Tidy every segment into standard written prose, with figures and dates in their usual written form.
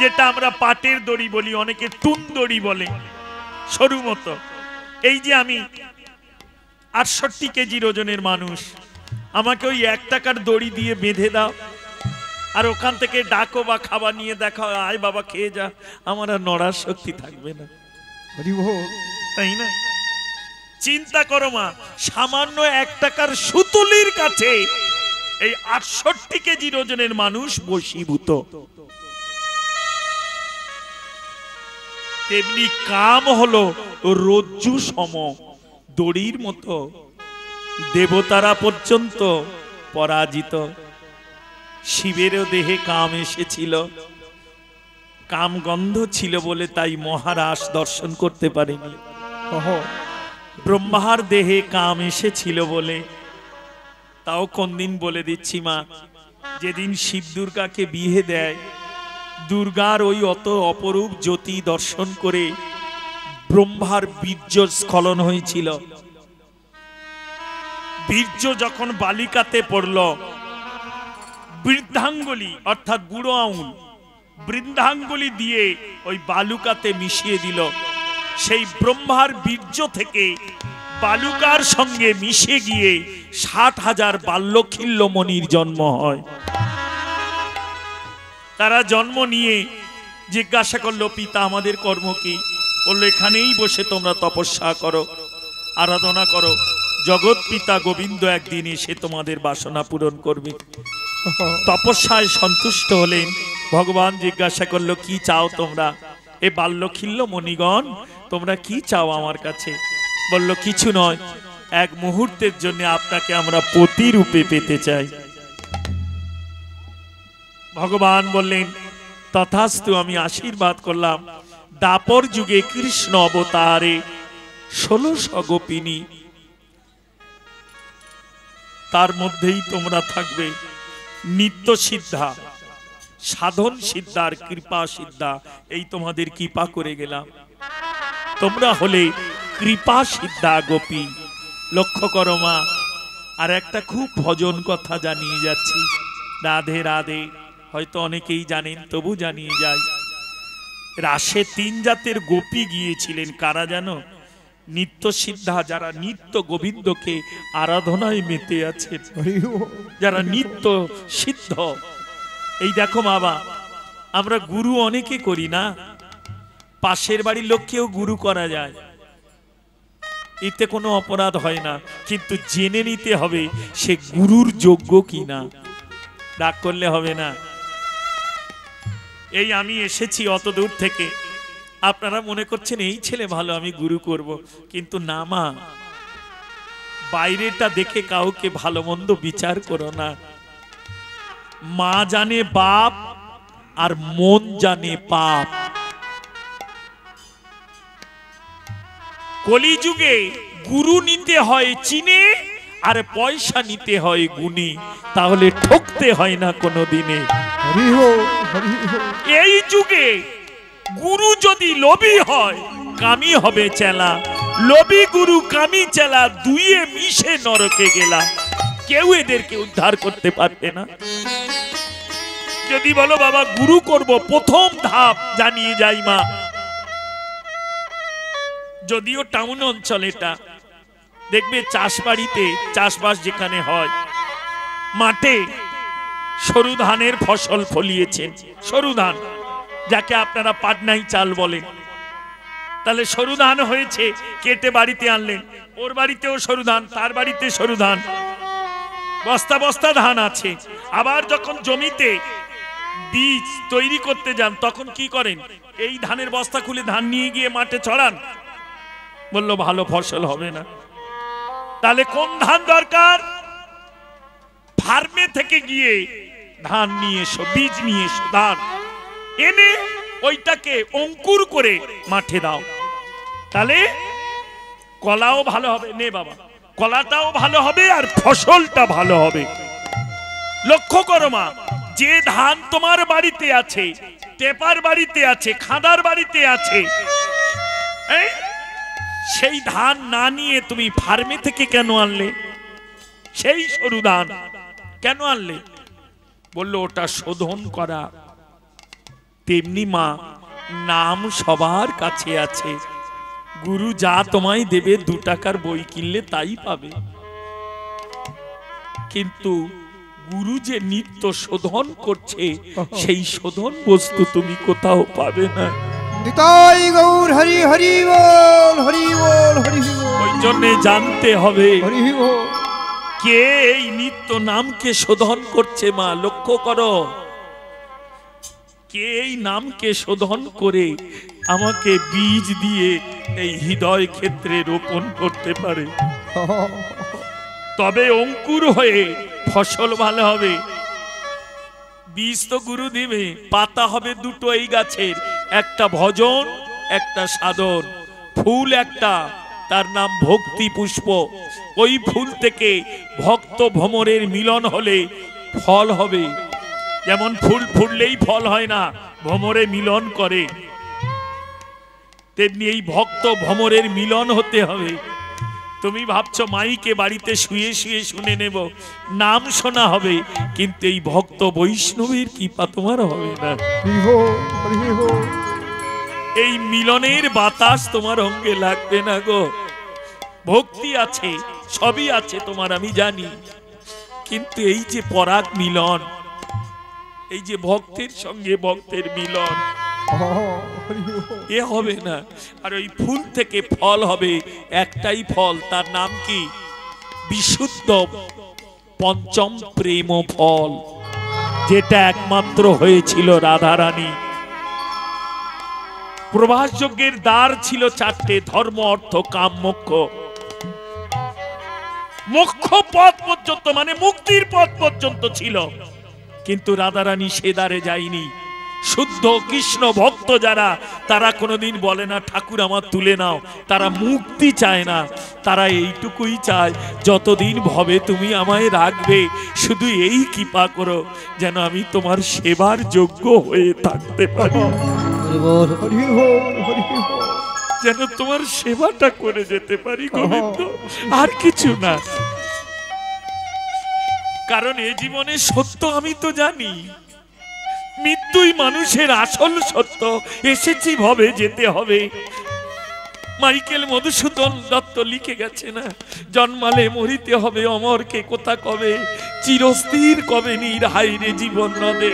যেটা আমরা পাটের দড়ি বলি, অনেকে টুন দড়ি বলে, সরু মতো। এই যে আমি 68 কেজির ওজনের মানুষ, আমাকে ওই 1 টাকার দড়ি দিয়ে বেঁধে দাও, আর ওখান থেকে ডাকো বা খাবার নিয়ে দেখা, আয় বাবা খেয়ে যা, আমার আর নড়ার শক্তি থাকবে না, তাই না? চিন্তা করো মা, সামান্য 1 টাকার সুতুলির কাছে এই 68 কেজির ওজনের মানুষ বশীভূত। তেমনি কাম হলো রজ্জু সম, দড়ির মতো, দেবতারা পর্যন্ত পরাজিত। শিবেরও দেহে কাম এসেছিল, কাম গন্ধ ছিল বলে তাই মহারাজ দর্শন করতে পারেনি। ব্রহ্মার দেহে কাম এসেছিল বলে, তাও কোন দিন বলে দিচ্ছি মা, যেদিন শিব দুর্গাকে বিয়ে দেয়, দুর্গার ওই অত অপরূপ জ্যোতি দর্শন করে ব্রহ্মার বীর্য স্খলন হয়েছিল। বীর্য যখন বালিকাতে পড়ল, বৃদ্ধাঙ্গুলি অর্থাৎ বুড়ো আঙুল বৃদ্ধাঙ্গুলি দিয়ে ওই বালুকাতে মিশিয়ে দিল। সেই ব্রহ্মার বীর্য থেকে বালুকার সঙ্গে মিশে গিয়ে 60,000 বাল্যখিল্য মণির জন্ম হয়। তারা জন্ম নিয়ে জিজ্ঞাসা করলো, পিতা আমাদের কর্ম কি? বললো, এখানেই বসে তোমরা তপস্যা করো, আরাধনা করো, জগৎ পিতা গোবিন্দ একদিন এসে তোমাদের বাসনা পূরণ করবে। তপস্যায় সন্তুষ্ট হলেন। ভগবান জিজ্ঞাসা করলো, কি চাও তোমরা? এ বাল্যখিল্য মণিগণ, তোমরা কি চাও আমার কাছে? বলল, কিছু নয়, এক মুহূর্তের জন্য আপনাকে আমরা পতি রূপে পেতে চাই। ভগবান বললেন, তথাস্তু, আমি আশীর্বাদ করলাম। দাপর যুগে কৃষ্ণ অবতারে 1600 গোপিনী, তার মধ্যেই তোমরা থাকবে। নিত্য সিদ্ধা, সাধন সিদ্ধার কৃপা সিদ্ধা, এই তোমাদের কৃপা করে গেলাম। তোমরা হলে কৃপা সিদ্ধা গোপী। লক্ষ্য করো মা, আর একটা খুব ভজন কথা জানিয়ে যাচ্ছি। রাধে রাধে, হয়তো অনেকেই জানেন, তবু জানিয়ে যাই। রাসে 3 জাতের গোপী গিয়েছিলেন। কারা জানো? নিত্য সিদ্ধা, যারা নিত্য গোবিন্দকে আরাধনায় মেতে আছেন, যারা নিত্য সিদ্ধ। এই দেখো বাবা, আমরা গুরু অনেকে করি না, পাশের বাড়ির লোককেও গুরু করা যায়, এতে কোনো অপরাধ হয় না, কিন্তু জেনে নিতে হবে সে গুরুর যোগ্য কিনা। রাগ করলে হবে না। এই আমি এসেছি অত দূর থেকে, আপনারা মনে করছেন এই ছেলে ভালো, আমি গুরু করব, কিন্তু না মা, বাইরেটা দেখে কাউকে ভালো মন্দ বিচার করো না। মা জানে বাপ, আর মন জানে পাপ। কলিযুগে গুরু নিতে হয় চিনে, আর পয়সা নিতে হয় গুণে, তাহলে ঠকতে হয় না কোনো দিনে। এই যুগে গুরু যদি লোভী হয়, কামি হবে চেলা। লোভী গুরু, কামি চেলা, দুইয়ে মিশে নরকে গেলা। কেউ এদেরকে উদ্ধার করতে পারবে না। যদি বলো বাবা গুরু করব, প্রথম ধাপ জানিয়ে যাই মা, যদিও টাউন অঞ্চল, এটা দেখবে চাষবাড়িতে, চাষবাস যেখানে হয়, মাঠে সরু ধানের ফসল ফলিয়েছেন। সরু ধান, যাকে আপনারা পাটনাই চাল বলেন। তাহলে সরু ধান হয়েছে, কেটে বাড়িতে আনলেন, ওর বাড়িতেও সরু ধান, তার বাড়িতে সরু ধান, বস্তা বস্তা ধান আছে। আবার যখন জমিতে বীজ তৈরি করতে যান, তখন কি করেন? এই ধানের বস্তা খুলে ধান নিয়ে গিয়ে মাঠে ছড়ান। বললো ভালো ফসল হবে না। তাহলে কোন ধান দরকার? ফার্মে থেকে গিয়ে ধান নিয়ে এসো, বীজ নিয়ে এসো, ধান এনে ওইটাকে অঙ্কুর করে মাঠে দাও, তাহলে কলাও ভালো হবে। নে বাবা, কলাটাও ভালো হবে আর ফসলটা ভালো হবে। লক্ষ্য করো মা, যে ধান তোমার বাড়িতে আছে, টেপার বাড়িতে আছে, খাদার বাড়িতে আছে, সেই ধান না নিয়ে তুমি ফার্মে থেকে কেন আনলে? সেই সরু ধান কেন আনলে? বললো ওটা শোধন করা, তেমনি মা নাম সবার কাছে আছে। গুরু যা তোমায় দেবে 2 টাকার বই কিনলে তাই পাবে, কিন্তু গুরু যে নিত্য শোধন করছে সেই শোধন বস্তু তুমি কোথাও পাবে না। নিতাই গৌর হরি হরি বল, হরি বল, হরি বল। ওই জন্য জানতে হবে হরি বল। কে এই নিত্য নামকে শোধন করছে। মা লক্ষ্য করো, কে এই নামকে শোধন করে আমাকে বীজ দিয়ে এই হৃদয় ক্ষেত্রে রোপণ করতে পারে, তবে অঙ্কুর হয়ে ফসল ভালো হবে। বীজ তো গুরু দিবে, পাতা হবে 2টো এই গাছের, একটা ভজন একটা সাধন। ফুল একটা, তার নাম ভক্তি পুষ্প। ওই ফুল থেকে ভক্ত ভ্রমরের মিলন হলে ফল হবে। যেমন ফুল ফুললেই ফল হয় না, ভ্রমরে মিলন করে, তেমনি এই ভক্ত ভ্রমরের মিলন হতে হবে। তুমি ভাবছো মাইকে বাড়িতে শুয়ে শুয়ে শুনে নেব, নাম শোনা হবে, কিন্তু এই ভক্ত বৈষ্ণবের কৃপা তোমার হবে না। এই মিলনের বাতাস তোমার অঙ্গে লাগবে না গো। ভক্তি আছে, সবই আছে তোমার, আমি জানি, কিন্তু এই যে পরাগ মিলন, এই যে ভক্তের সঙ্গে ভক্তের মিলন, এ হবে না। আর ওই ফুল থেকে ফল হবে, একটাই ফল, তার নাম কি? বিশুদ্ধ পঞ্চম প্রেম ফল, যেটা একমাত্র হয়েছিল রাধারানী। প্রভাস যজ্ঞের দ্বার ছিল 4টে, ধর্ম অর্থ কাম মোক্ষ। মোক্ষ পথ পর্যন্ত মানে মুক্তির পথ পর্যন্ত ছিল, কিন্তু রাধারানী সে দ্বারে যায়নি। শুদ্ধ কৃষ্ণ ভক্ত যারা, তারা কোনোদিন বলে না ঠাকুর আমার তুলে নাও, তারা মুক্তি চায় না, তারা এইটুকুই চায় যতদিন ভবে তুমি আমায় রাখবে, শুধু এই কৃপা করো যেন আমি তোমার সেবার যোগ্য হয়ে থাকতে পারি, যেন তোমার সেবাটা করে যেতে পারি গোবিন্দ, আর কিছু না। কারণ এ জীবনে সত্য আমি তো জানি, মৃত্যুই মানুষের আসল সত্য। এসেছি ভবে যেতে হবে। মাইকেল মধুসূদন দত্ত লিখে গেছে না, জন্মালে মরিতে হবে, অমরকে কোথা কবে, চিরস্থির কবে নীর হাইরে জীবন নদে।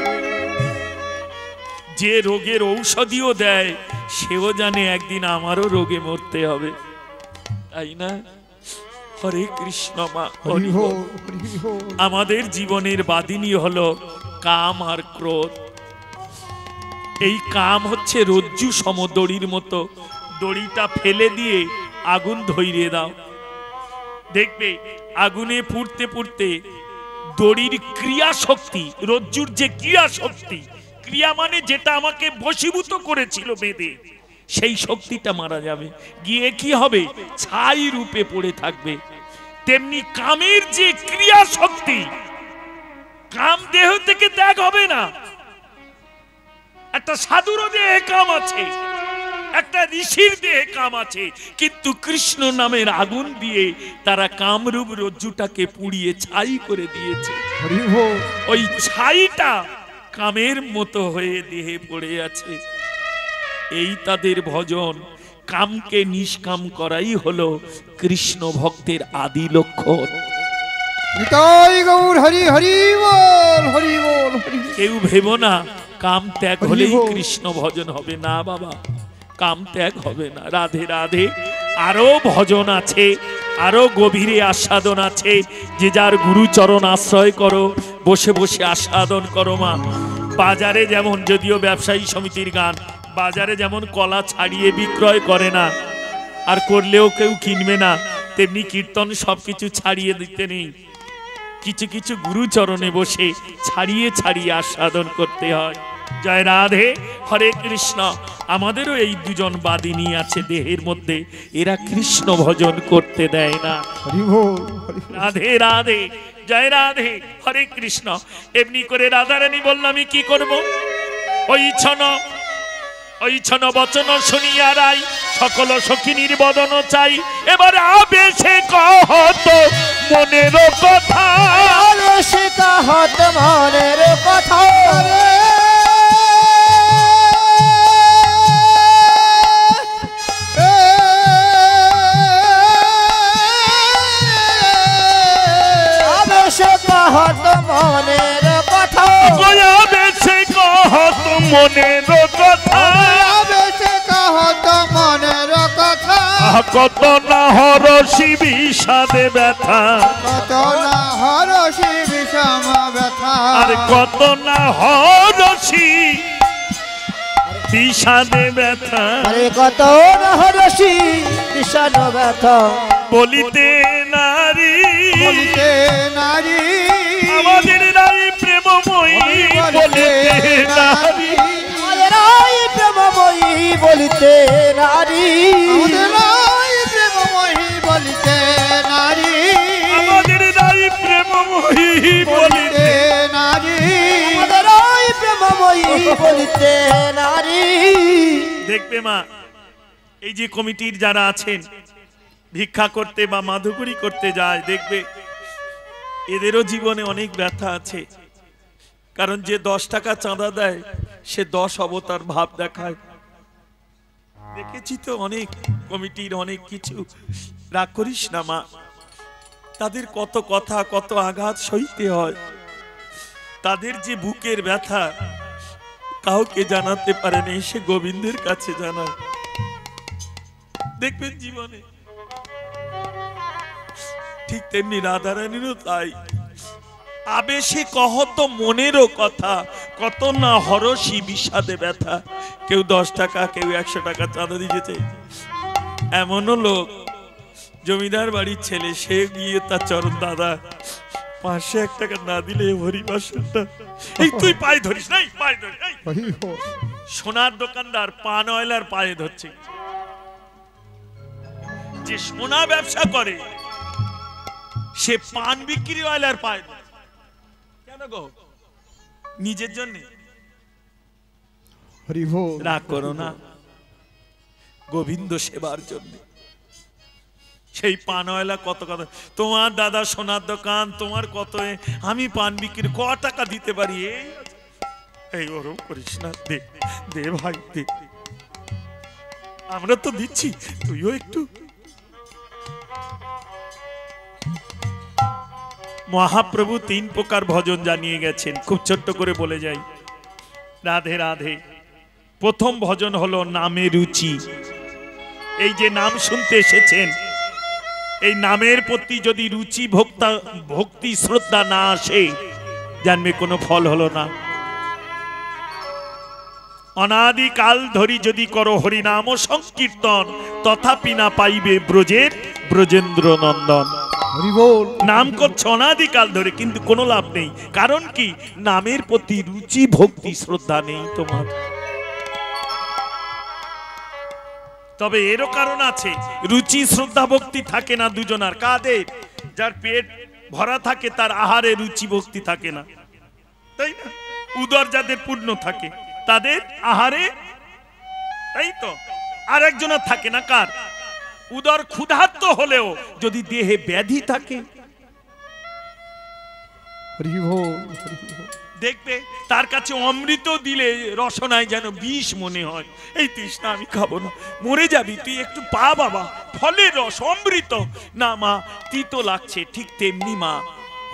যে রোগের ঔষধিও দেয় সেও জানে একদিন আমারও রোগে মরতে হবে, তাই না? হরে কৃষ্ণ মা। আমাদের জীবনের বাদিনী হলো কাম আর ক্রোধ। এই কাম হচ্ছে রজ্জু সম দড়ির মতো, দড়িটা ফেলে দিয়ে আগুন ধরিয়ে দাও, দেখবে আগুনে পুড়তে পুড়তে দড়ির ক্রিয়া শক্তি, রজ্জুর যে ক্রিয়া শক্তি, ক্রিয়া মানে যেটা আমাকে বশীভূত করেছিল বেদে, সেই শক্তিটা মারা যাবে, গিয়ে কি হবে? ছাই রূপে পড়ে থাকবে। তেমনি কামের যে ক্রিয়া শক্তি, কাম দেহ থেকে ত্যাগ হবে না। একটা সাধুর দেহে কাম আছে, একটা ঋষির দেহে কাম আছে, কিন্তু কৃষ্ণ নামের আগুন দিয়ে তারা কামরূপ রজ্জুটাকে পুড়িয়ে ছাই করে দিয়েছে। ওই ছাইটা কামের মতো হয়ে দেহে পড়ে আছে। এই তাদের ভজন। কামকে নিষ্কাম করাই হলো কৃষ্ণ ভক্তের আদি লক্ষণ। কেউ ভেবো না কাম ত্যাগ হলেই কৃষ্ণ ভজন হবে, না বাবা, কাম ত্যাগ হবে না। রাধে রাধে। আরো ভজন আছে, আরো গভীরে আস্বাদন আছে। যে যার গুরুচরণ আশ্রয় করো, বসে বসে আস্বাদন করো মা। বাজারে যেমন, যদিও ব্যবসায়ী সমিতির গান, বাজারে যেমন কলা ছাড়িয়ে বিক্রয় করে না, আর করলেও কেউ কিনবে না, তেমনি কীর্তন সবকিছু ছাড়িয়ে দিতে নেই। কিছু কিছু গুরুচরণে বসে ছাড়িয়ে ছাড়িয়ে আস্বাদন করতে হয়। জয় রাধে। হরে কৃষ্ণ। আমাদেরও এই দুজন বাদিনী আছে দেহের মধ্যে, এরা কৃষ্ণ ভজন করতে দেয় না। রাধে রাধে। জয় রাধে। হরে কৃষ্ণ। এমনি করে রাধারানী বললাম আমি কি করব? ওই ছন বচন শুনিয়া রাই, সকল সখিনীর বদন চাই। এবার আবেশে কহত মনের কথা, আবেশে কহত মনের কথা। মনের কথা, আবেশে কহত মনের কথা, কত না হরসি বিষাদে ব্যথা, কত না হরষি বিষম ব্যথা, আর কত না হরসি বিষাদে ব্যথা, আরে কত না হরসি বিষাদ ব্যথা, বলিতে নারী বলিতে নারী, আমাদের নারী প্রেমময়ী, বলিতে নারী আমাদের এই প্রেমময়ী বলিতে নারী, আমাদের এই প্রেমময়ী বলিতে নারী, আমাদের নারী প্রেমময়ী বলিতে নারী, আমাদের এই প্রেমময়ী বলিতে নারী। দেখবে মা, এই যে কমিটির যারা আছেন ভিক্ষা করতে বা মাধুকরী করতে যায়, দেখবে এদেরও জীবনে অনেক ব্যথা আছে। কারণ যে 10 টাকা চাঁদা দেয় সে 10 অবতার ভাব দেখায়। দেখেছি তো অনেক কমিটির অনেক কিছু। রাগ করিস না মা, তাদের কত কথা কত আঘাত সইতে হয়, তাদের যে বুকের ব্যথা কাউকে জানাতে পারেনি, সে গোবিন্দের কাছে জানায়। দেখবেন জীবনে ঠিক তেমনি রাধারানীরও তাই। আবেশে কহত মনেরও কথা, কত না হরসি বিষাদে ব্যথা। কেউ 10 টাকা, কেউ 100 টাকা চাঁদা দিয়েছে। এমনও লোক জমিদার বাড়ির ছেলে, সে গিয়ে তার চরণ দাদা 501 টাকা না দিলে হরিবাসনটা, এই তুই পায়ে ধরিস নাই, পায়ে ধরিস নাই। সোনার দোকানদার পানওয়ালার পায়ে ধরছে। যে সোনা ব্যবসা করে সে পান বিক্রিওয়ালার পায়ে ধরছে। কেন গো? নিজের জন্য। রাগ করো না, গোবিন্দ সেবার জন্য। সেই পানওয়ালা কত কথা, তোমার দাদা সোনার দোকান, তোমার কত, আমি পান বিক্রি ক টাকা দিতে পারি, এই ওরম করিস না, দে দে ভাই দে, আমরা তো দিচ্ছি, তুইও একটু। মহাপ্রভু 3 প্রকার ভজন জানিয়ে গেছেন, খুব ছোট্ট করে বলে যাই। রাধে রাধে। প্রথম ভজন হলো নামে রুচি। এই যে নাম শুনতে এসেছেন, এই নামের প্রতি যদি রুচি ভক্তি শ্রদ্ধা না আসে, জানবে কোনো ফল হলো না। অনাদিকাল ধরি যদি করো হরিনাম সংকীর্তন, তথাপি না পাইবে ব্রজের ব্রজেন্দ্র নন্দন। নাম করছো অনাদিকাল ধরে, কিন্তু কোনো লাভ নেই। কারণ কি? নামের প্রতি রুচি ভক্তি শ্রদ্ধা নেই তোমার। তবে এরও কারণ আছে, রুচি শ্রদ্ধা ভক্তি থাকে না দুজনার। কাদের? যার পেট ভরা থাকে তার আহারে রুচি ভক্তি থাকে না, তাই না? উদর যাদের পূর্ণ থাকে তাদের আহারে, তাই তো। আর একজনের থাকে না, কার? উদর ক্ষুধার্ত হলেও যদি দেহে ব্যাধি থাকে, দেখবে তার কাছে অমৃত দিলে রসনায় যেন বিষ মনে হয়। এই তৃষ্ণা আমি খাবো না, মরে যাবি তুই, একটু পা বাবা, ফলের রস অমৃত। না মা, তিতো লাগছে। ঠিক তেমনি মা,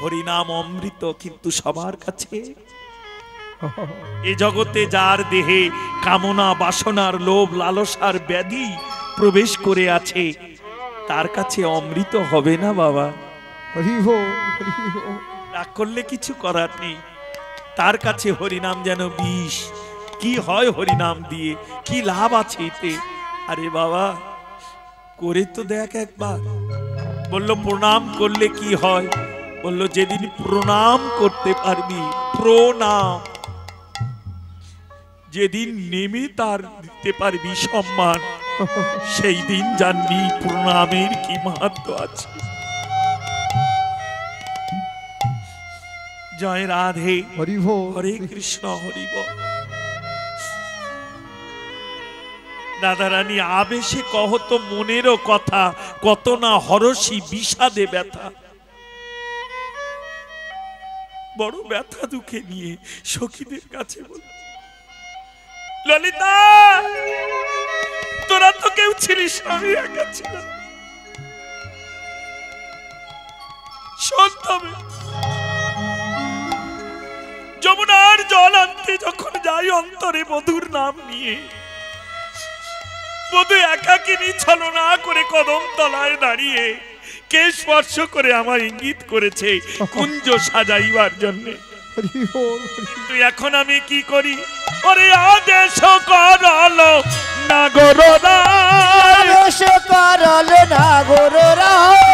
হরিনাম অমৃত, কিন্তু সবার কাছে। এ জগতে যার দেহে কামনা বাসনার লোভ লালসার ব্যাধি প্রবেশ করে আছে, তার কাছে অমৃত হবে না বাবা। রাগ করলে কিছু করার নেই, তার কাছে হরিনাম যেন বিষ। কি হয় হরিনাম দিয়ে, কি লাভ আছে এতে? আরে বাবা, করে তো দেখ একবার। বললো প্রণাম করলে কি হয়? বললো যেদিন প্রণাম করতে পারবি, প্রণাম, যেদিন নেমে তার দিতে পারবি সম্মান, সেই দিন জানবি প্রণামের কি মাহাত্ম আছে। জয় রাধে, হরে কৃষ্ণ, হরি বল। রাধারানী আবেশে কহত মনেরও কথা, কত না হরসি বিষাদে ব্যথা। বড় ব্যথা দুঃখে নিয়ে সখীদের কাছে বল, ললিতা তোরা তো কেউ ছিলিস, আমি একা ছিলাম। শোন তবে, যমুনার জল আনতে যখন যাই অন্তরে বধুর নাম নিয়ে, বধু একাকিনী ছলনা করে কদম তলায় দাঁড়িয়ে কে স্পর্শ করে আমার ইঙ্গিত করেছে কুঞ্জ সাজাইবার জন্য। হরি বল কিন্তু এখন আমি কি করি? ওরে আদেশ করালো নাগররায়, আদেশ করালো নাগররায়,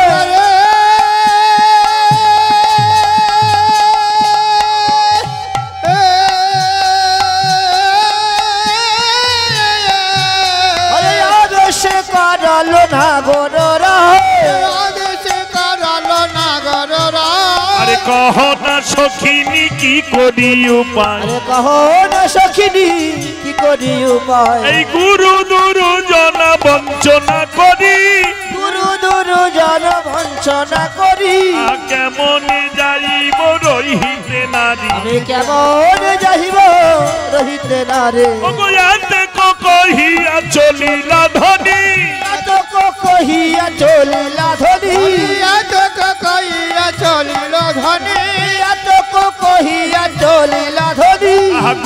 আদেশ করালো নাগররায়, আদেশ করালো নাগররায়। আরে কহ না সখিনী কি করি উপায়, আরে কহো না সখিনী কি করি উপায়, এই গুরু দুরুজন বঞ্চনা করি, গুরু দুরুজন বঞ্চনা করি, কেমন যাইব রহিতে নারী, আমি কেমন যাইব রহিতে না রে, ওগোয়াতে কহিয়া চলিলা ধনী, এত কহিয়া চলিলা ধনী, এত কইয়া চলিল ধনী, এত কহিয়া চলিলা ধনী,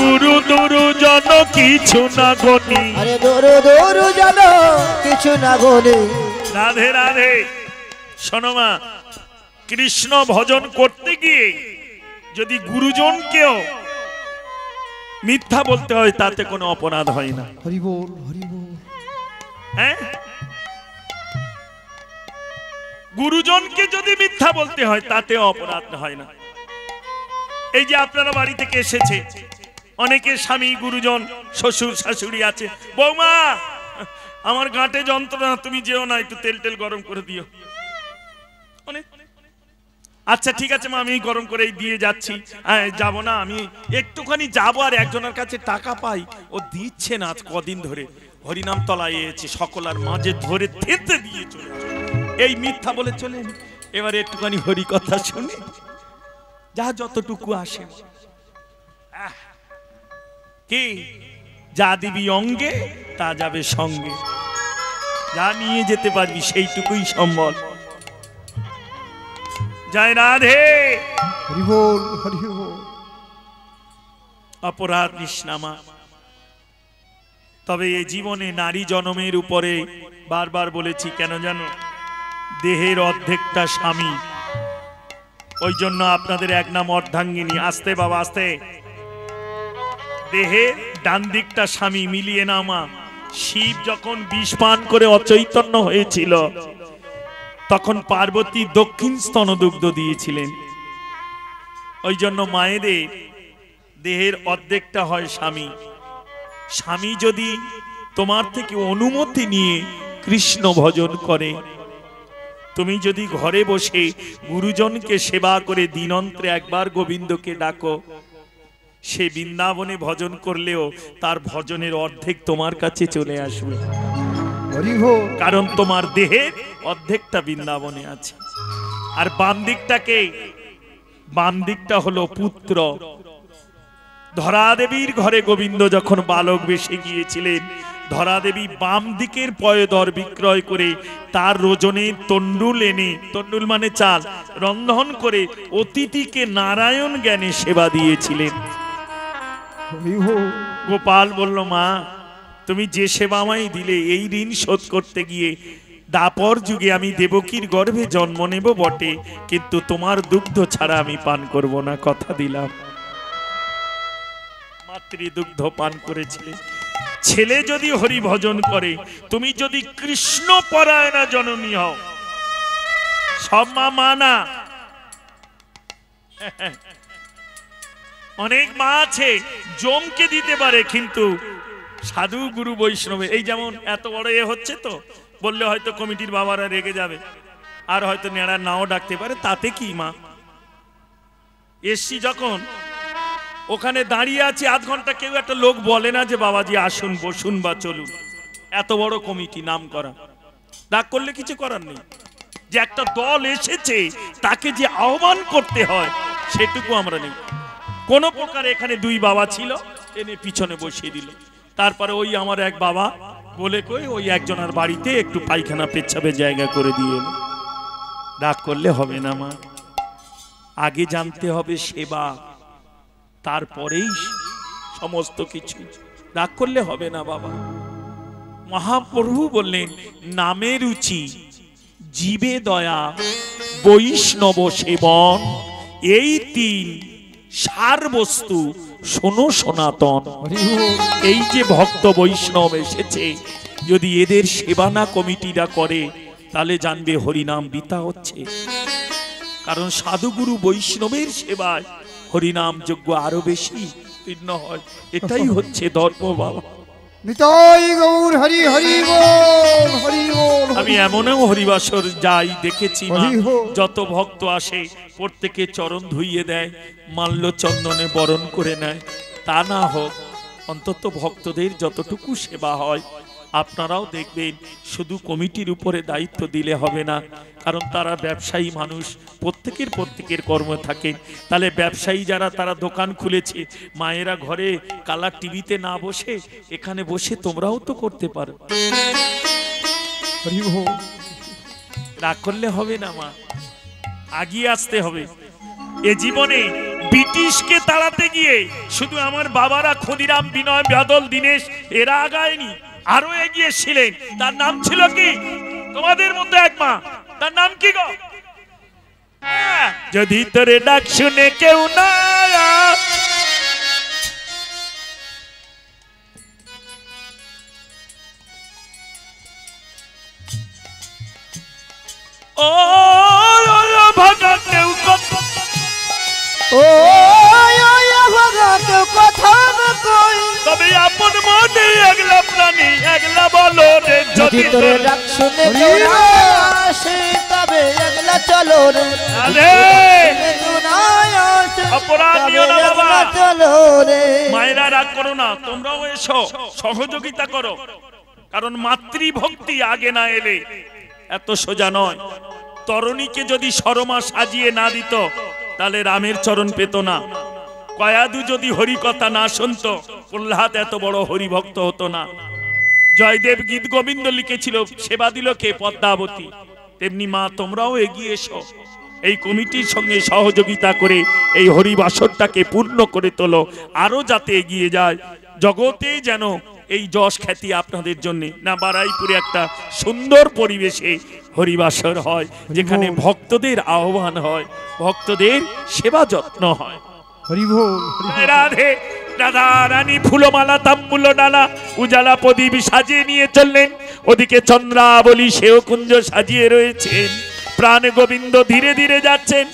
গুরু দুরুজন কিছু না গনি। আরে দূর দূর জন কিছু না গনে। রাধে রাধে। শোনো মা, কৃষ্ণ ভজন করতে গিয়ে যদি গুরুজনকেও মিথ্যা বলতে হয় তাতে কোনো অপরাধ হয় না। হরি বল হরি বল। হ্যাঁ, গুরুজনকে যদি মিথ্যা বলতে হয় তাতে অপরাধ হয় না। এই যে আপনারা বাড়ি থেকে এসেছে, অনেকের স্বামী গুরুজন শ্বশুর শাশুড়ি আছে, বৌমা আমার গাঁটে যন্ত্রণা, তুমি যেও না, একটু তেল টেল গরম করে দিও। আচ্ছা ঠিক আছে মা, আমি গরম করে দিয়ে যাচ্ছি, যাব না, আমি একটুখানি যাবো, আর একজনের কাছে টাকা পাই, ও দিচ্ছে না আজ কদিন ধরে, হরিনাম তলায় এসেছে, সকলার মাঝে ধরে থেতে দিয়ে চলে, এই মিথ্যা বলে চলেন। এবারে একটুখানি হরি কথা শুনে যা যতটুকু আসে, কি যা দিবি অঙ্গে তা যাবে সঙ্গে, যা নিয়ে যেতে পারবি সেইটুকুই সম্বল। জয় রাধে। হরি বল হরি বল। অপরাধ নিষ্নামা। তবে এই জীবনে নারী জন্মের উপরে বারবার বলেছি, কেন জানো? দেহের অর্ধেকটা স্বামী, ওই জন্য আপনাদের এক নাম অর্ধাঙ্গিনী। আস্তে বাবা আস্তে। দেহের ডান দিকটা স্বামী, মিলিয়ে না মা। শিব যখন বিষ পান করে অচৈতন্য হয়েছিল তখন পার্বতী দক্ষিণ স্তনদুগ্ধ দিয়েছিলেন। ওই জন্য মায়েদের দেহের অর্ধেকটা হয় স্বামী। স্বামী যদি তোমার থেকে অনুমতি নিয়ে কৃষ্ণ ভজন করে, তুমি যদি ঘরে বসে গুরুজনকে সেবা করে দিনন্ত্রে একবার গোবিন্দকে ডাকো, সে বৃন্দাবনে ভজন করলেও তার ভজনের অর্ধেক তোমার কাছে চলে আসবে, হরি বল। কারণ তোমার দেহের অর্ধেকটা বৃন্দাবনে আছে। আর বাম দিকটা হলো পুত্র। ধরাদেবীর ঘরে গোবিন্দ যখন বালক বেশে গিয়েছিলেন, ধরাদেবী বাম দিকের পয়দর বিক্রয় করে তার রোজনের তন্ডুল এনে, তন্ডুল মানে চাল, রন্ধন করে অতিথিকে নারায়ণ জ্ঞানে সেবা দিয়েছিলেন। হরি বল। গোপাল বলল, মা তুমি যে সেবা আমায় দিলে, এই ঋণ শোধ করতে গিয়ে দাপর যুগে আমি দেবকীর গর্ভে জন্ম নেব বটে, কিন্তু তোমার দুগ্ধ ছাড়া আমি পান করব না, কথা দিলাম। মাতৃ দুগ্ধ পান করেছিলে। ছেলে যদি হরি ভজন করে, তুমি যদি কৃষ্ণ পরায়ণা জননী হও, সব মা মানা। অনেক মা আছে জমকে দিতে পারে, কিন্তু সাধু গুরু বৈষ্ণবে, এই যেমন এত বড় এ হচ্ছে, তো বললে হয়তো কমিটির বাবারা রেগে যাবে, আর হয়তো নেড়া নাও ডাকতে পারে, তাতে কি মা? এসছি যখন ওখানে দাঁড়িয়ে আছি আধ ঘন্টা, কেউ একটা লোক বলে না যে বাবাজি আসুন বসুন বা চলুন। এত বড় কমিটি নাম করা, ডাক করলে কিছু করার নেই। যে একটা দল এসেছে তাকে যে আহ্বান করতে হয় সেটুকু আমরা নেই। কোন প্রকার এখানে দুই বাবা ছিল, এনে পিছনে বসিয়ে দিল। তারপরে ওই আমার এক বাবা বলে কই ওই একজনের বাড়িতে একটু পায়খানা পেচ্ছাপের জায়গা করে দিয়ে এলো। রাগ করলে হবে না মা, আগে জানতে হবে সেবা। তারপরেই সমস্ত কিছু। রাগ করলে হবে না বাবা। মহাপ্রভু বললেন নামে রুচি, জীবে দয়া, বৈষ্ণব সেবন, এই তিন সার বস্তু শোনো সনাতন। এই যে ভক্ত বৈষ্ণব এসেছে, যদি এদের সেবা না কমিটিরা করে তাহলে জানবে হরিনাম বৃথা হচ্ছে। কারণ সাধুগুরু বৈষ্ণবের সেবায় হরিনাম যজ্ঞ আরো বেশি পূর্ণ হয়। এটাই হচ্ছে ধর্ম বাবা। নিতাই গৌর হরি হরি বল, হরি বল। আমি এমনও হরিবাসর যাই দেখেছি মা, হরি বল। যত ভক্ত আসে প্রত্যেকে চরণ ধুইয়ে দেয়, মাল্য চন্দনে বরণ করে নেয়। তা না হোক, অন্তত ভক্তদের যতটুকু সেবা হয় আপনারাও দেখবেন। শুধু কমিটির উপরে দায়িত্ব দিলে হবে না, কারণ তারা ব্যবসায়ী মানুষ, প্রত্যেকের কর্ম থাকে। তাহলে ব্যবসায়ী যারা তারা দোকান খুলেছে, মায়েরা ঘরে কালার টিভিতে না বসে এখানে বসে তোমরাও তো করতে পারো। হরি বল। রাগ করলে হবে না মা, আগিয়ে আসতে হবে। এ জীবনে ব্রিটিশকে তাড়াতে গিয়ে শুধু আমার বাবারা ক্ষুদিরাম, বিনয়, বাদল, দীনেশ এরা আগায়নি, আরো এগিয়েছিলেন। তার নাম ছিল কি? তোমাদের মধ্যে এক মা, তার নাম কি গো? যদি তোরে ডাক শুনে কেউ না ও ভাগা কেউ কথা, ও ভাগা কেউ কথা না কই, তবে আপন মনে একলা প্রাণী একলা বলো রে। যদি তোরে ডাক শুনে কেউ না আসে, তবে একলা চলো রে। আরে কেউ না আসে, অপরাধ নিও না তবে বাবা। একলা চলো রে। মায়েরা রাগ করো না, তোমরাও এসো, সহযোগিতা করো। কারণ মাতৃভক্তি আগে না এলে এত সোজা নয়। তরণীকে যদি সরমা সাজিয়ে না দিত তাহলে রামের চরণ পেত না। কয়াদু যদি হরি কথা না শুনত, প্রহ্লাদ এত বড় হরিভক্ত হতো না। জয়দেব গীত গোবিন্দ লিখেছিল, সেবা দিল কে? পদ্মাবতী। তেমনি মা তোমরাও এগিয়ে এসো, এই কমিটির সঙ্গে সহযোগিতা করে এই হরিবাসরটাকে পূর্ণ করে তোলো, আরো যাতে এগিয়ে যায়। জগতে যেন এই যশ খ্যাতি আপনাদের জন্য না, বারাইপুরে একটা সুন্দর পরিবেশে হরিবাসর হয়, যেখানে ভক্তদের আহ্বান হয়, ভক্তদের সেবা যত্ন হয়। হরি বল। রাধে রাধা রানী ফুলমালা তাম্বুল ডালা উজালা প্রদীপ সাজিয়ে নিয়ে চললেন। ওদিকে চন্দ্রাবলী সেও কুঞ্জ সাজিয়ে রয়েছেন। প্রাণ গোবিন্দ ধীরে ধীরে যাচ্ছেন।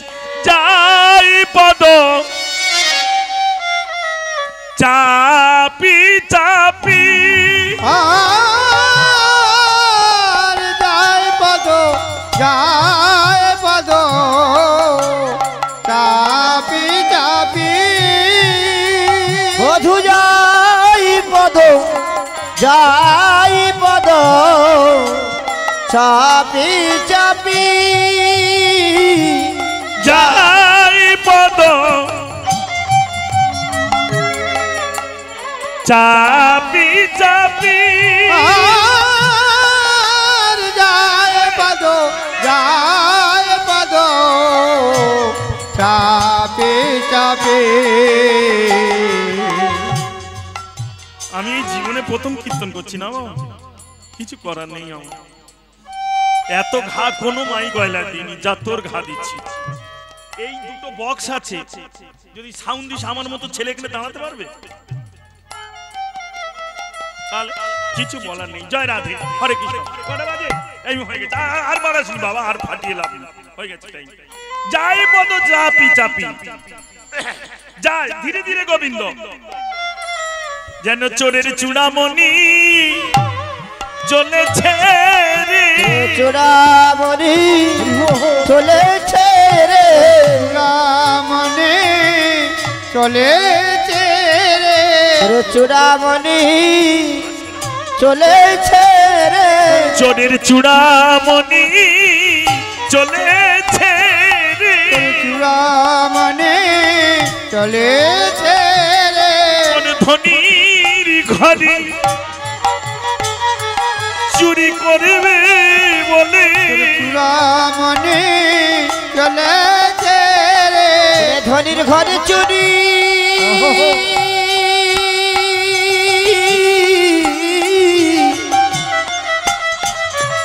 যাই পদ চাপি চাপি, আর যায় পদ, যায় পদ, চাপি চাপি। বধু যাই পদ, যাই পদ, চাপি চাপি। যাই পদ চাপি চাপি, আর যায় পদ, যায় পদ, চাপি চাপি। আমি এই জীবনে প্রথম কীর্তন করছি না বাবা, কিছু করার নেই। আমার এত ঘা কোনো মাই গয়লা দিইনি, যা তোর ঘা দিচ্ছি। এই দুটো বক্স আছে, যদি সাউন্ড দিস আমার মতো ছেলে এখানে দাঁড়াতে পারবে? তাহলে কিছু বলার নেই। জয় রাধে, হরে কৃষ্ণ। কটা বাজে? এই হয়ে গেছে, আর বাড়াসনি বাবা, আর ফাটিয়ে লাভ নেই, হয়ে গেছে টাইম। যাই পদ চাপি চাপি, যায় ধীরে ধীরে গোবিন্দ, যেন চোরের চূড়ামণি চলেছে রে। চূড়ামণি চলেছে রে, রামনে চলেছে রে, চূড়ামণি চলেছে রে। চোরের চূড়ামণি চলেছে রে, চূড়ামণি চলেছে রে। ধনির ঘরে চুরি করবে বলে, চূড়ামণি চলেছে রে, ধনির ঘরে চুরি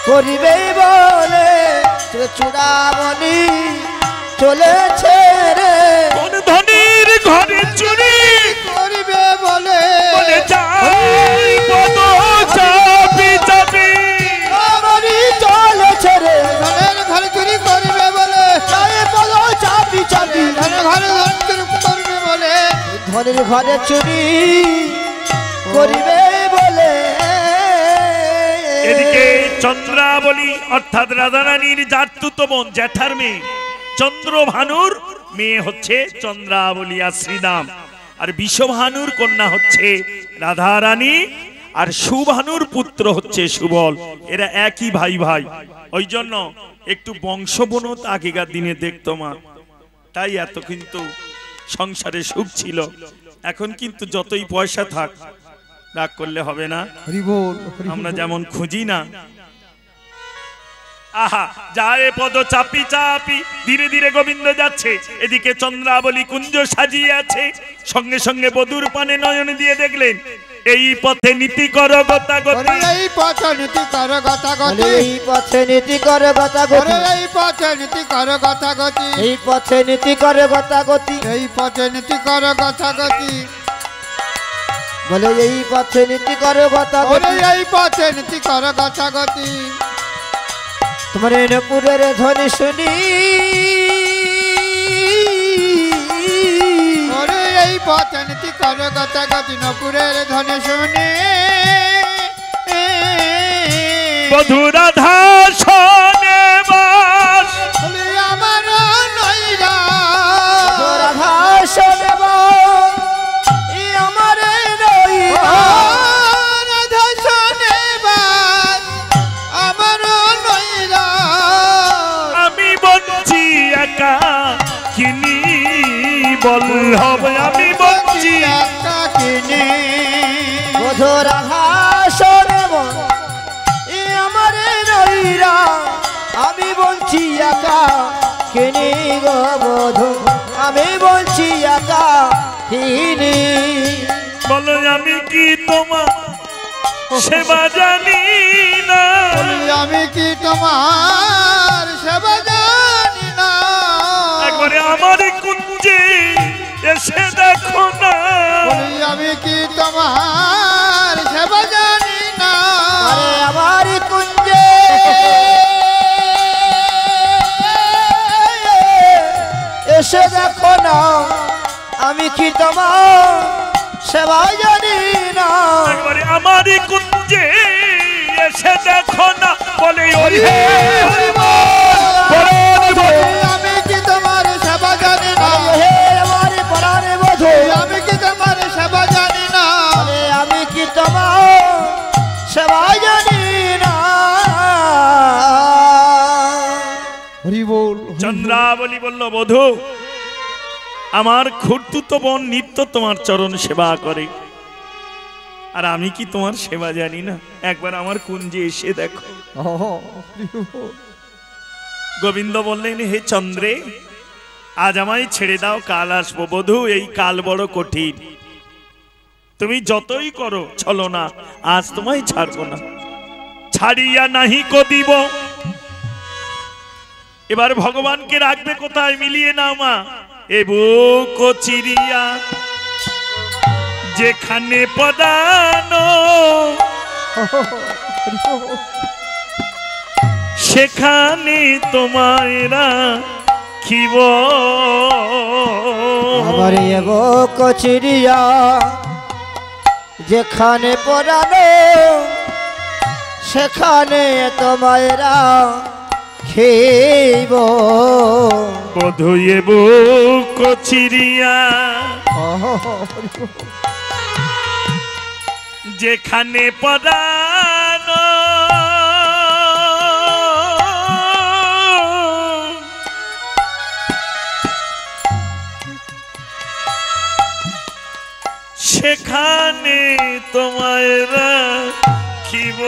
করিবে বলে চূড়ামণি চলেছে রে কোন ধনির ঘরে চুরি করিবে বলে বলে যাই পদ চাপি চাপি আমারই চলেছে রে ধনের ঘরে চুরি করিবে বলে চায়ে পদ চাপি চাপি ধনের ঘরে ধন চুরি করিবে বলে ধনের ঘরে চুরি করিবে বলে এদিকে চন্দ্রাবলী অর্থাৎ রাধারানীর জাতুতো বোন জ্যাঠার মেয়ে চন্দ্রভানুর মেয়ে হচ্ছে চন্দ্রাবলী আর শ্রীরাম, আর বিশ্বভানুর কন্যা হচ্ছে রাধারানী, আর সুভানুর পুত্র হচ্ছে সুবল। এরা একই ভাই ভাই, ওই জন্য একটু বংশবনত আগেকার দিনে দেখতো মা, তাই এত কিন্তু সংসারে সুখ ছিল। এখন কিন্তু যতই পয়সা থাক রাগ করলে হবে না, হরি বল আমরা যেমন খুঁজি না। আহা যায় পদ চাপি চাপি ধীরে ধীরে গোবিন্দ যাচ্ছে, এদিকে চন্দ্রাবলী কুঞ্জ সাজিয়ে আছে, সঙ্গে সঙ্গে বধুর পানে নয়ন দিয়ে দেখলেন এই পথে নীতি কর গতাগতি, এই পথে নীতি কর গতাগতি, এই পথে নীতি করে গতাগতি, এই পথে নীতি কর গতাগতি, এই পথে নীতি করে গতাগতি, এই পথে নীতি কর গতাগতি, বলে এই পথে নীতি করে গতাগতি, এই পথে নীতি কর গতাগতি। তোমার নপুরের ধ্বনি শুনি এই পথে নীতি কর গতাগতি, নপুরের ধ্বনি শুনি বধু রাধা শোনে বাস আমার নইরা রাধা শোনে আমার রাধা শোনে আমার নইরা আমি বঞ্চি একা কিনি বল হবে, আমি বঞ্চি একা কিনে বধু রাধা শোনে আমার নইরা আমি বলছি একা কিনি গো বধু, আমি বলছি একা কিনি। বলো আমি কি তোমার সেবা জানি না, আমি কি তোমার সেবা জানি না, একবারে আমার কুঞ্জে এসে দেখো না, আমি কি তোমার সেবা জানি না, আরে আমার কুঞ্জে এসে দেখো না, আমি কি তোমার সেবা জানি না, একবারে আমার কুঞ্জে এসে দেখো না, বলে ওই হে আমি কি তোমার সেবা জানি না, হে আমার পরাণে বধূ, আমি কি তোমার সেবা জানি না, আরে আমি কি তোমার সেবা জানি না। হরি বল। চন্দ্রাবলী বলল বধূ আমার খুড়তুতো বোন নিত্য তোমার চরণ সেবা করে, আর আমি কি তোমার সেবা জানি না, একবার আমার কুঞ্জে এসে দেখো। গোবিন্দ বললেন হে চন্দ্রে আজ আমায় ছেড়ে দাও, কাল আসবো। বধূ এই কাল বড় কঠিন, তুমি যতই করো চলো না, আজ তোমায় ছাড়বো না, ছাড়িয়া নাহি কো দিব। এবার ভগবানকে রাখবে কোথায়, মিলিয়ে নাও মা। এ বুক চিরিয়া যেখানে পদানো সেখানে তোমায় রাখিব, আমার এগো কচিরিয়া যেখানে পড়ানো সেখানে তোমায় রাখিব, বধূ এ বুক চিরিয়া যেখানে পদানো সেখানে তোমায় রাখিব,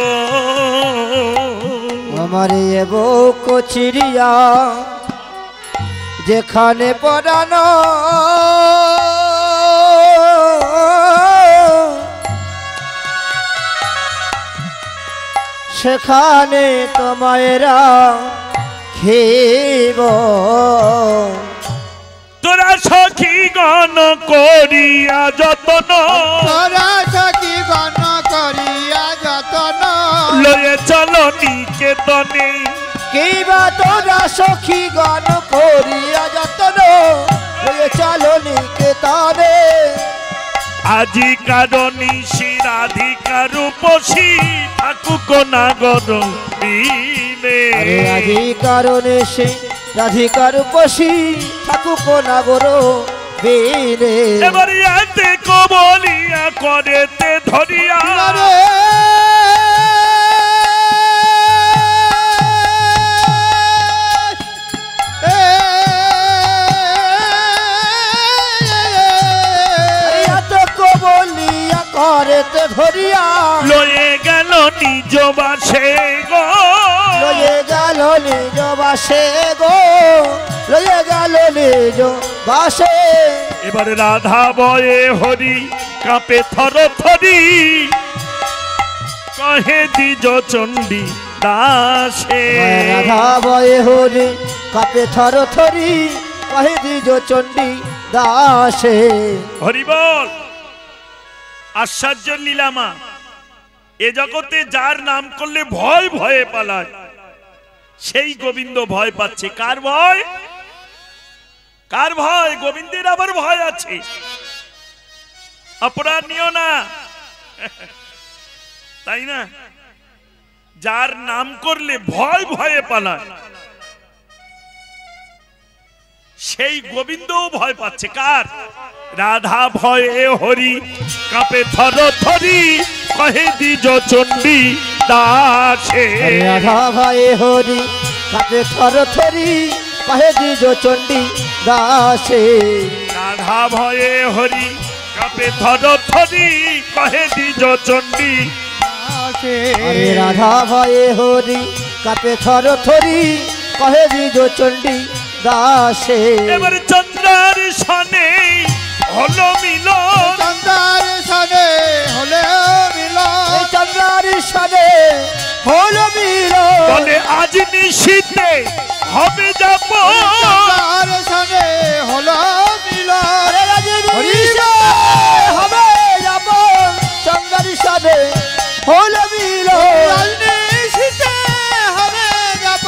আমার এগো কচিরিয়া যেখানে পড়ানো সেখানে তোমায়রা খেব তোরা সখী গণ করিয়া যতন তোরা সখী গণ করিয়া যতন লয়ে চল নিকেতনে কিবা তোরা সখী গান করিয়া যতন লয়ে চলো নিকেতনে আজি কারণী শিরাধিকার উপসী থাকুক নাগর দিনে আরে আজি কারণে সে রাধিকার উপসী থাকুক নাগর বেনে এবার এতে কবলিয়া করেতে ধরিয়া রে বলিয়া করেতে ধরিয়া লয়ে গেল নিজ বাসে গো লয়ে গেল নিজ বাসে গো লয়ে গেল নিজ বাসে এবার রাধা বয়ে হরি কাপে থর থরি কহে দ্বিজ চণ্ডী দাসে রাধা বয়ে হরি কাপে থর থরি কহে দ্বিজ চণ্ডী দাসে হরি বল। আশ্চর্য লীলামা, এ জগতে যার নাম করলে ভয় ভয়ে পালায় সেই গোবিন্দ ভয় পাচ্ছে। কার ভয়? কার ভয়? গোবিন্দের আবার ভয় আছে। অপরাধ নিও না, তাই না? যার নাম করলে ভয় ভয়ে পালায় সেই গোবিন্দও ভয় পাচ্ছে। কার? রাধা ভয়ে হরি কাপে থর থরি কহে দ্বিজ চণ্ডী দাসে রাধা ভয়ে হরি কাপে থর থরি কহে দ্বিজ চণ্ডী দাসে রাধা ভয়ে হরি কাপে থর থরি কহে দ্বিজ চণ্ডী আরে রাধা ভয়ে হরি কাপে থর থরি কহে দ্বিজ চণ্ডী দাসে এবার চন্দ্রার সনে হলো মিলন চন্দ্রার সনে হলে মিলন চন্দ্রার সনে হল মিল বলে আজ নিশীতে হবে যাব চন্দ্রার সনে হলো মিলন হবে যাব চন্দ্রার সনে হল মিল নিশীতে হবে যাব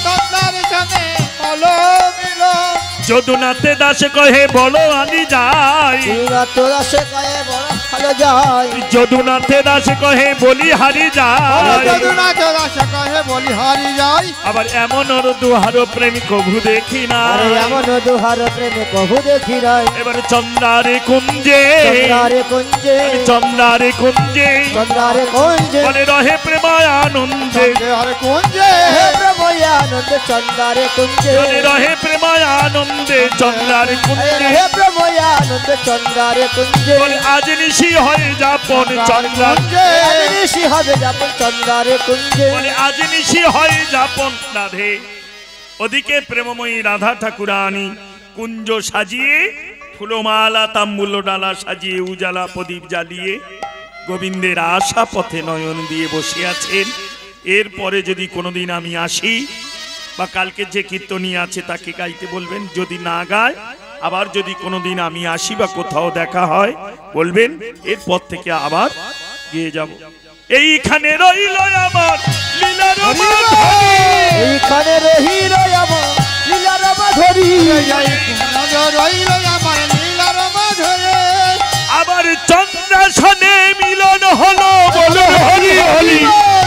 চন্দ্রার সনে হলো মিলন যদুনাথে দাসে কহে বলো আনি যাই তোরা সে কয়ে বড় ভালো যায় যদুনাথে দাসে কহে বলি হারি যাই যদুনাথ দাস কহে বলি হারি যাই আবার এমন দুহার প্রেমী কভু দেখি না আরে এমন দুহার প্রেমে কহু দেখি নাই এবার চন্দ্রারে কুঞ্জে চন্দ্রারে কুঞ্জে চন্দ্রারে কুঞ্জে চন্দ্রারে কুঞ্জে বলে রহে প্রেমায় আনন্দে হরে কুঞ্জে হে প্রময়ানন্দ চন্দ্রারে কুঞ্জে বলে রহে প্রেমায় আনন্দে চন্দ্রারে কুঞ্জে হে প্রময়ানন্দ চন্দ্রারে কুঞ্জে বলে আজ নিশি হয়ে যাপন চন্দ্রার ঋষি হবে যাপন চন্দ্রারে কুঞ্জে বলে আজ নিশি হয়ে যাপন রাধে। ওদিকে প্রেমময়ী রাধা ঠাকুরানী কুঞ্জ সাজিয়ে ফুলমালা তাম্বুল ডালা সাজিয়ে উজালা প্রদীপ জ্বালিয়ে গোবিন্দের আশা পথে নয়ন দিয়ে বসে আছেন। এরপরে যদি কোনোদিন আমি আসি বা কালকে যে কীর্তনী আছে তাকে গাইতে বলবেন, যদি না গায় আবার যদি কোনোদিন আমি আসি বা কোথাও দেখা হয় বলবেন, এরপর থেকে আবার গিয়ে যাব। এইখানে রইল আমার লীলার মাধুরী। এইখানে রহিল আমার লীলার মাধুরী রইল আমার লীলার মাধুরী আবার চন্দ্রাসনে মিলন হলো বলো হরি হরি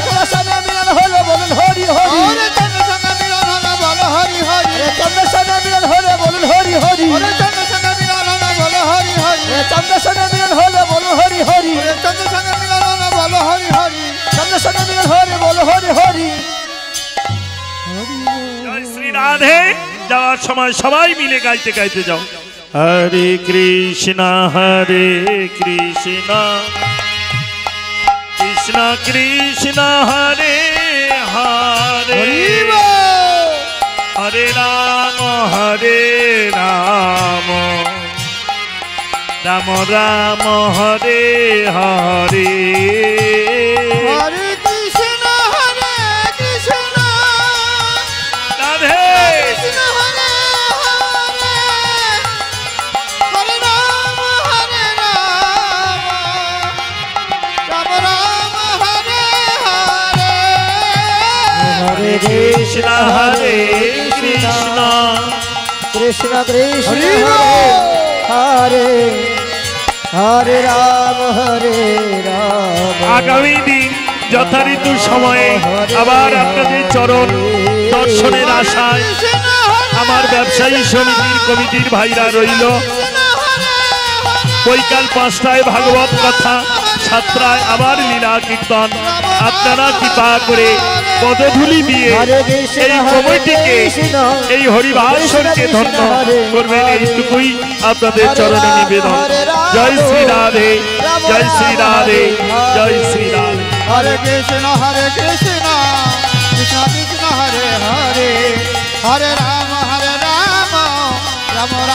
চন্দ্রাসনে মিলন হলো বলুন হরি হরি ওরে চন্দ্রসঙ্গে মিলন হলো বলো হরি হরি চন্দ্রাসনে মিলন হলো বলুন হরি হরি ওরে চন্দ্রসঙ্গে মিলন হলো বলো হরি হরি চন্দ্রাসনে মিলন হলো বলুন হরি হরি ওরে চন্দ্রসঙ্গে মিলন হলো বলো হরি হরি চন্দ্রাসনে মিলন হলো বলো হরি হরি জয় শ্রী রাধে। যাওয়ার সময় সবাই মিলে গাইতে গাইতে যাও। হরে কৃষ্ণ কৃষ্ণ কৃষ্ণ হরে হরে হরে রাম রাম রাম হরে হরে হরে কৃষ্ণ হরে কৃষ্ণ হরে কৃষ্ণ কৃষ্ণ কৃষ্ণ হরি হরে হরে রাম হরে রাম। আগামী দিন যথারীতি সময়ে আবার আপনাদের চরণ দর্শনের আশায় আমার ব্যবসায়ী সমিতির কমিটির ভাইরা রইল। বৈকাল 5টায় ভাগবত কথা, 7টায় আবার লীলা কীর্তন। আপনারা কৃপা করে পদধূলি দিয়ে এই কমিটিকে, এই হরিবাসনকে ধন্য করবেন, এইটুকুই আপনাদের চরণে নিবেদন। জয় শ্রী রাধে, জয় শ্রী রাধে, জয় শ্রী রাধে। হরে কৃষ্ণ